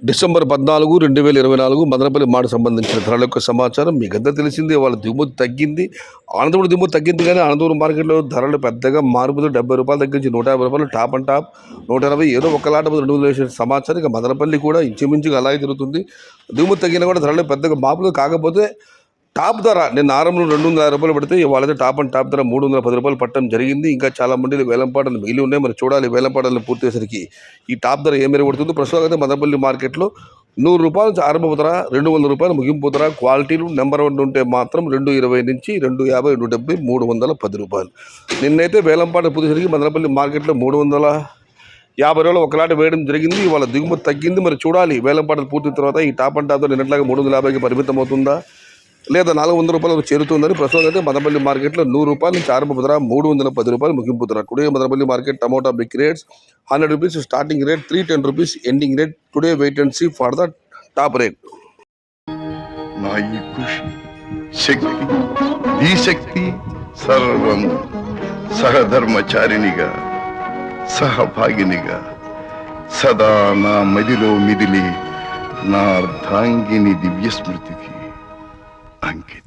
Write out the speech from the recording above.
December 14, 2024 Madanapalle మాట సంబంధించిన ధరల యొక్క సమాచారం మీకంతా తెలిసిందే. వాళ్ళ దిగుమతి తగ్గింది. అనంతపురం దిగుమతి తగ్గింది, కానీ అనంతపురం మార్కెట్లో ధరలు పెద్దగా మార్పులు. ₹70 తగ్గించి ₹150, టాప్ అండ్ టాప్ 180, ఏదో ఒకలాట 200 వేసిన సమాచారం. ఇక మదనపల్లి కూడా ఇంచుమించుగా అలాగే జరుగుతుంది. దిగుమతి తగ్గినా కూడా ధరలు పెద్దగా మార్పులు. కాకపోతే టాప్ ధర నిన్న ఆరంభంలో ₹250 పడితే ఇవాళ టాప్ అండ్ టాప్ ధర ₹310 పట్టడం జరిగింది. ఇంకా చాలా మంది వేలంపాటలు మిగిలి ఉన్నాయి. మరి చూడాలి వేలంపాటలను పూర్తయ్యేసరికి ఈ టాప్ ధర ఏ మేర పడుతుందో. ప్రస్తుతం అయితే మదనపల్లి మార్కెట్లో ₹100 నుంచి ఆరంభ ధర, ₹200 ముగింపు ధర. క్వాలిటీలు నెంబర్ 1 ఉంటే మాత్రం $220 నుంచి $250, $270, ₹310. నిన్నైతే వేలంపాట పూర్తయ్యేసరికి మదనపల్లి మార్కెట్లో ₹350 ఒకలాట వేయడం జరిగింది. ఇవాళ దిగుమతి తగ్గింది. మరి చూడాలి వేలంపాటలు పూర్తి తర్వాత ఈ టాప్ అండ్ టాప్ ధర నిన్నట్లాగా ₹350కి పరిమితం అవుతుందా లేదా ₹400 చేరుతుందని. ప్రస్తుతం అయితే మదనపల్లి మార్కెట్లో ₹100 నుంచి ఆరంభ ధర, ₹310 ముగింపు ధర. Today Madanapalle market tomato big rates ₹100 starting rate, ₹310 ending rate. Today wait and see for the top rate. నా ఈ కృషి శక్తి, ఈ శక్తి సర్వము సహధర్మచారినిగా, సహభాగినిగా సదా నా మదిలో మిదిలి నా అర్ధాంగిని దివ్య స్మృతికి అంకితం.